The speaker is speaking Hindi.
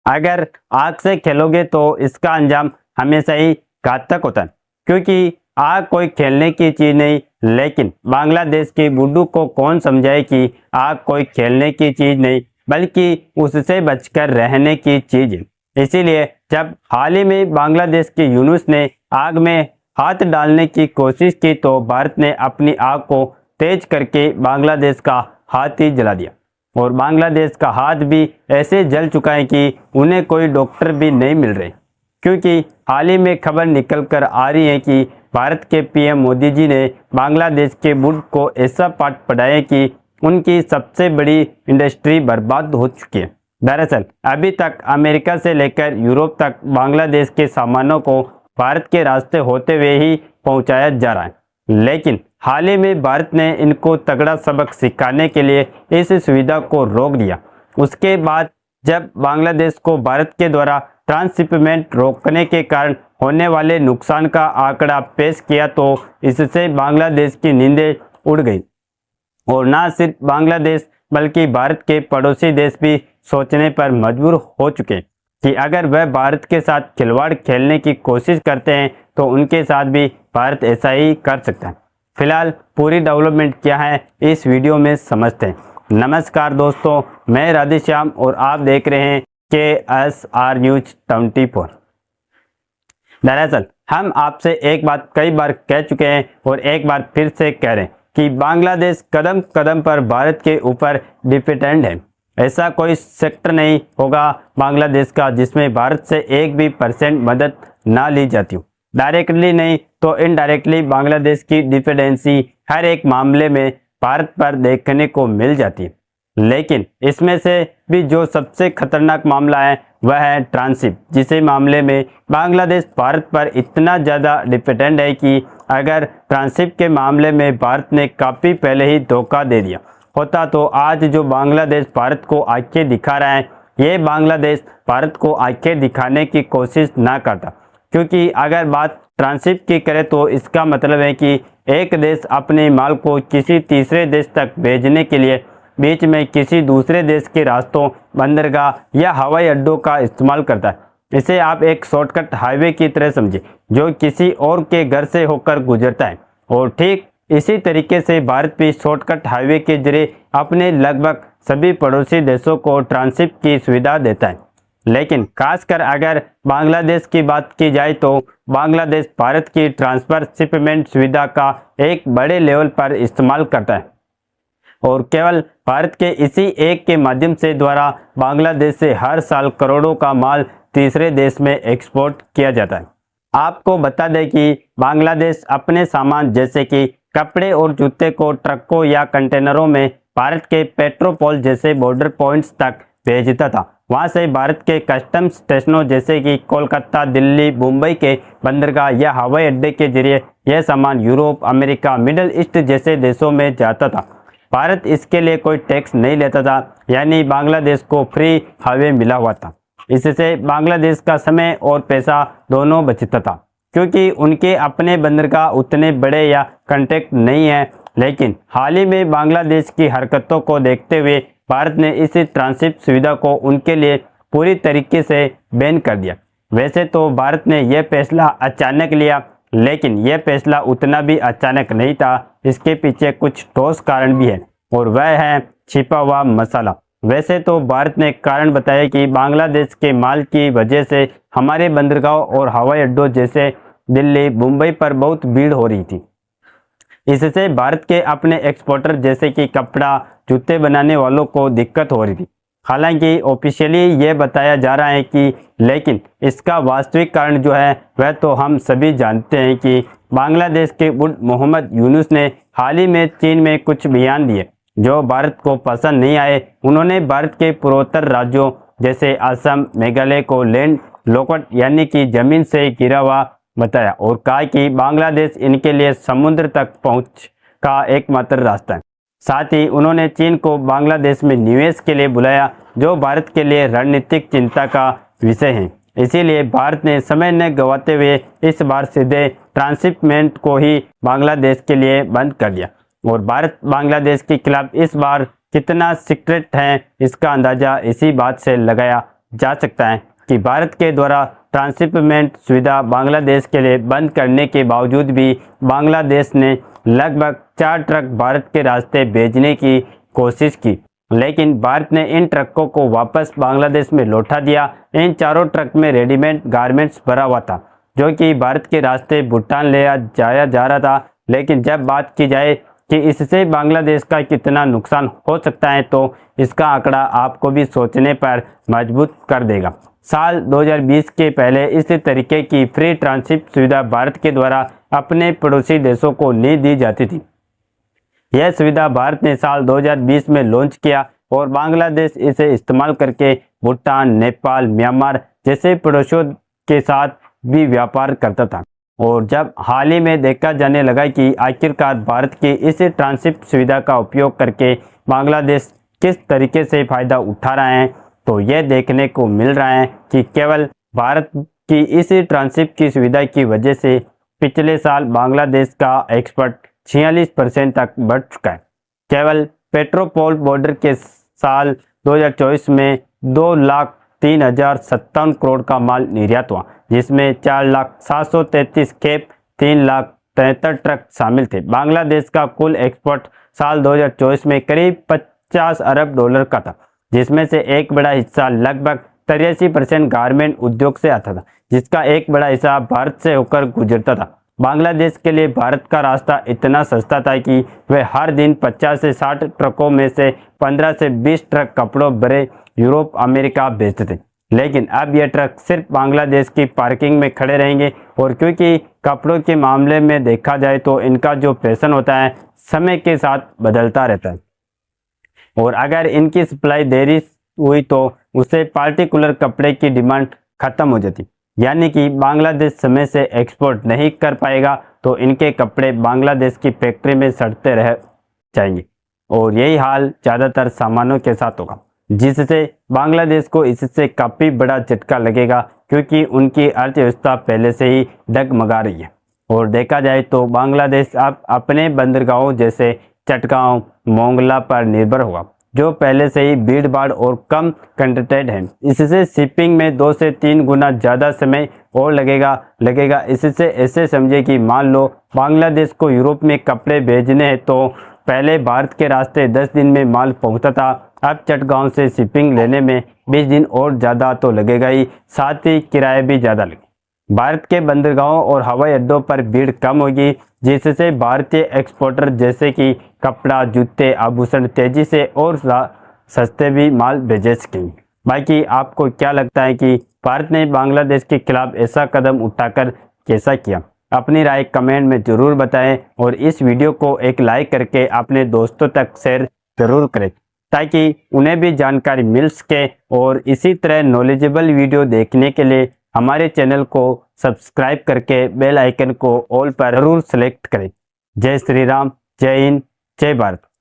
अगर आग से खेलोगे तो इसका अंजाम हमेशा ही घातक होता है, क्योंकि आग कोई खेलने की चीज नहीं। लेकिन बांग्लादेश की बुड्डू को कौन समझाए कि आग कोई खेलने की चीज नहीं बल्कि उससे बचकर रहने की चीज है। इसीलिए जब हाल ही में बांग्लादेश के यूनुस ने आग में हाथ डालने की कोशिश की तो भारत ने अपनी आग को तेज करके बांग्लादेश का हाथ ही जला दिया। और बांग्लादेश का हाथ भी ऐसे जल चुका है कि उन्हें कोई डॉक्टर भी नहीं मिल रहे, क्योंकि हाल ही में खबर निकल कर आ रही है कि भारत के पीएम मोदी जी ने बांग्लादेश के बुद्ध को ऐसा पाठ पढ़ाया कि उनकी सबसे बड़ी इंडस्ट्री बर्बाद हो चुकी है। दरअसल अभी तक अमेरिका से लेकर यूरोप तक बांग्लादेश के सामानों को भारत के रास्ते होते हुए ही पहुंचाया जा रहा है, लेकिन हाल ही में भारत ने इनको तगड़ा सबक सिखाने के लिए इस सुविधा को रोक दिया। उसके बाद जब बांग्लादेश को भारत के द्वारा ट्रांसशिपमेंट रोकने के कारण होने वाले नुकसान का आंकड़ा पेश किया तो इससे बांग्लादेश की नींदें उड़ गई। और न सिर्फ बांग्लादेश बल्कि भारत के पड़ोसी देश भी सोचने पर मजबूर हो चुके कि अगर वह भारत के साथ खिलवाड़ खेलने की कोशिश करते हैं तो उनके साथ भी भारत ऐसा ही कर सकता है। फिलहाल पूरी डेवलपमेंट क्या है इस वीडियो में समझते हैं। नमस्कार दोस्तों, मैं राधेश्याम और आप देख रहे हैं KSR न्यूज 24। दरअसल हम आपसे एक बात कई बार कह चुके हैं और एक बार फिर से कह रहे हैं कि बांग्लादेश कदम कदम पर भारत के ऊपर डिपेंडेंट है। ऐसा कोई सेक्टर नहीं होगा बांग्लादेश का जिसमें भारत से 1% भी मदद ना ली जाती हो। डायरेक्टली नहीं तो इनडायरेक्टली बांग्लादेश की डिपेंडेंसी हर एक मामले में भारत पर देखने को मिल जाती है। लेकिन इसमें से भी जो सबसे खतरनाक मामला है वह है ट्रांसशिप, जिस मामले में बांग्लादेश भारत पर इतना ज़्यादा डिपेंडेंट है कि अगर ट्रांसशिप के मामले में भारत ने काफ़ी पहले ही धोखा दे दिया होता तो आज जो बांग्लादेश भारत को आंखें दिखा रहा है ये बांग्लादेश भारत को आंखें दिखाने की कोशिश ना करता। क्योंकि अगर बात ट्रांसशिप की करें तो इसका मतलब है कि एक देश अपने माल को किसी तीसरे देश तक भेजने के लिए बीच में किसी दूसरे देश के रास्तों, बंदरगाह या हवाई अड्डों का इस्तेमाल करता है। इसे आप एक शॉर्टकट हाईवे की तरह समझे जो किसी और के घर से होकर गुजरता है। और ठीक इसी तरीके से भारत भी शॉर्टकट हाईवे के जरिए अपने लगभग सभी पड़ोसी देशों को ट्रांसशिप की सुविधा देता है। लेकिन खासकर अगर बांग्लादेश की बात की जाए तो बांग्लादेश भारत की ट्रांसफर शिपमेंट सुविधा का एक बड़े लेवल पर इस्तेमाल करता है और केवल भारत के इसी एक के माध्यम से द्वारा बांग्लादेश से हर साल करोड़ों का माल तीसरे देश में एक्सपोर्ट किया जाता है। आपको बता दें कि बांग्लादेश अपने सामान जैसे कि कपड़े और जूते को ट्रकों या कंटेनरों में भारत के पेट्रोपोल जैसे बॉर्डर पॉइंट्स तक भेजता था। वहां से भारत के कस्टम स्टेशनों जैसे कि कोलकाता, दिल्ली, मुंबई के बंदरगाह या हवाई अड्डे के जरिए यह सामान यूरोप, अमेरिका, मिडल ईस्ट जैसे देशों में जाता था। भारत इसके लिए कोई टैक्स नहीं लेता था, यानी बांग्लादेश को फ्री हाईवे मिला हुआ था। इससे बांग्लादेश का समय और पैसा दोनों बचता था, क्योंकि उनके अपने बंदरगाह उतने बड़े या कॉन्टैक्ट नहीं है। लेकिन हाल ही में बांग्लादेश की हरकतों को देखते हुए भारत ने इस ट्रांसशिप सुविधा को उनके लिए पूरी तरीके से बैन कर दिया। वैसे तो भारत ने यह फैसला अचानक लिया, लेकिन यह फैसला उतना भी अचानक नहीं था। इसके पीछे कुछ ठोस कारण भी है और वह है छिपा हुआ मसाला। वैसे तो भारत ने कारण बताया कि बांग्लादेश के माल की वजह से हमारे बंदरगाहों और हवाई अड्डों जैसे दिल्ली, मुंबई पर बहुत भीड़ हो रही थी। इससे भारत के अपने एक्सपोर्टर जैसे कि कपड़ा, जूते बनाने वालों को दिक्कत हो रही थी। हालांकि ऑफिशियली यह बताया जा रहा है कि लेकिन इसका वास्तविक कारण जो है वह तो हम सभी जानते हैं कि बांग्लादेश के बुद्ध मोहम्मद यूनुस ने हाल ही में चीन में कुछ बयान दिए जो भारत को पसंद नहीं आए। उन्होंने भारत के पूर्वोत्तर राज्यों जैसे असम, मेघालय को लैंड लॉकआउट यानी कि जमीन से घिरा हुआ बताया और कहा कि बांग्लादेश इनके लिए समुद्र तक पहुंच का एकमात्र रास्ता है। साथ ही उन्होंने चीन को बांग्लादेश में निवेश के लिए बुलाया, जो भारत के लिए रणनीतिक चिंता का विषय है। इसीलिए भारत ने समय न गंवाते हुए इस बार सीधे ट्रांसशिपमेंट को ही बांग्लादेश के लिए बंद कर दिया। और भारत बांग्लादेश के खिलाफ इस बार कितना सीक्रेट है इसका अंदाजा इसी बात से लगाया जा सकता है कि भारत के द्वारा ट्रांसशिपमेंट सुविधा बांग्लादेश के लिए बंद करने के बावजूद भी बांग्लादेश ने लगभग 4 ट्रक भारत के रास्ते भेजने की कोशिश की, लेकिन भारत ने इन ट्रकों को वापस बांग्लादेश में लौटा दिया। इन चारों ट्रक में रेडीमेड गारमेंट्स भरा हुआ था जो कि भारत के रास्ते भूटान ले जाया जा रहा था। लेकिन जब बात की जाए कि इससे बांग्लादेश का कितना नुकसान हो सकता है तो इसका आंकड़ा आपको भी सोचने पर मजबूर कर देगा। साल 2020 के पहले इस तरीके की फ्री ट्रांसिट सुविधा भारत के द्वारा अपने पड़ोसी देशों को नहीं दी जाती थी। यह सुविधा भारत ने साल 2020 में लॉन्च किया और बांग्लादेश इसे इस्तेमाल करके भूटान, नेपाल, म्यांमार जैसे पड़ोसियों के साथ भी व्यापार करता था। और जब हाल ही में देखा जाने लगा कि आखिरकार भारत की इस ट्रांसिट सुविधा का उपयोग करके बांग्लादेश किस तरीके से फ़ायदा उठा रहा है, तो यह देखने को मिल रहा है कि केवल भारत की इस ट्रांसिट की सुविधा की वजह से पिछले साल बांग्लादेश का एक्सपोर्ट 46% तक बढ़ चुका है। केवल पेट्रोपोल बॉर्डर के साल 2024 में 2,03,057 करोड़ का माल निर्यात हुआ, जिसमें 4,733 खेप 3,73 ट्रक शामिल थे। बांग्लादेश का कुल एक्सपोर्ट साल 2024 में करीब 50 अरब डॉलर का था, जिसमें से एक बड़ा हिस्सा लगभग 83% गारमेंट उद्योग से आता था, जिसका एक बड़ा हिस्सा भारत से होकर गुजरता था। बांग्लादेश के लिए भारत का रास्ता इतना सस्ता था कि वे हर दिन 50 से 60 ट्रकों में से 15 से 20 ट्रक कपड़ों भरे यूरोप, अमेरिका भेजते थे। लेकिन अब ये ट्रक सिर्फ बांग्लादेश की पार्किंग में खड़े रहेंगे, और क्योंकि कपड़ों के मामले में देखा जाए तो इनका जो फैशन होता है समय के साथ बदलता रहता है, और अगर इनकी सप्लाई देरी हुई तो उससे पार्टिकुलर कपड़े की डिमांड खत्म हो जाती, यानी कि बांग्लादेश समय से एक्सपोर्ट नहीं कर पाएगा तो इनके कपड़े बांग्लादेश की फैक्ट्री में सड़ते रह जाएंगे। और यही हाल ज़्यादातर सामानों के साथ होगा, जिससे बांग्लादेश को इससे काफ़ी बड़ा झटका लगेगा, क्योंकि उनकी अर्थव्यवस्था पहले से ही डगमगा रही है। और देखा जाए तो बांग्लादेश अब अपने बंदरगाहों जैसे चटगांव, मोंगला पर निर्भर होगा, जो पहले से ही भीड़ भाड़ और कम कंजेस्टेड है। इससे शिपिंग में 2 से 3 गुना ज़्यादा समय और लगेगा। इससे ऐसे समझे कि मान लो बांग्लादेश को यूरोप में कपड़े भेजने हैं तो पहले भारत के रास्ते 10 दिन में माल पहुंचता था, अब चटगांव से शिपिंग लेने में 20 दिन और ज़्यादा तो लगेगा ही, साथ ही किराए भी ज़्यादा लगे। भारत के बंदरगाहों और हवाई अड्डों पर भीड़ कम होगी, जिससे भारतीय एक्सपोर्टर जैसे कि कपड़ा, जूते, आभूषण तेजी से और सस्ते भी माल भेज सकेंगे। बाकी आपको क्या लगता है कि भारत ने बांग्लादेश के खिलाफ ऐसा कदम उठाकर कैसा किया? अपनी राय कमेंट में ज़रूर बताएं, और इस वीडियो को एक लाइक करके अपने दोस्तों तक शेयर ज़रूर करें, ताकि उन्हें भी जानकारी मिल सके। और इसी तरह नॉलेजेबल वीडियो देखने के लिए हमारे चैनल को सब्सक्राइब करके बेल आइकन को ऑल पर जरूर सेलेक्ट करें। जय श्री राम, जय हिंद, जय भारत।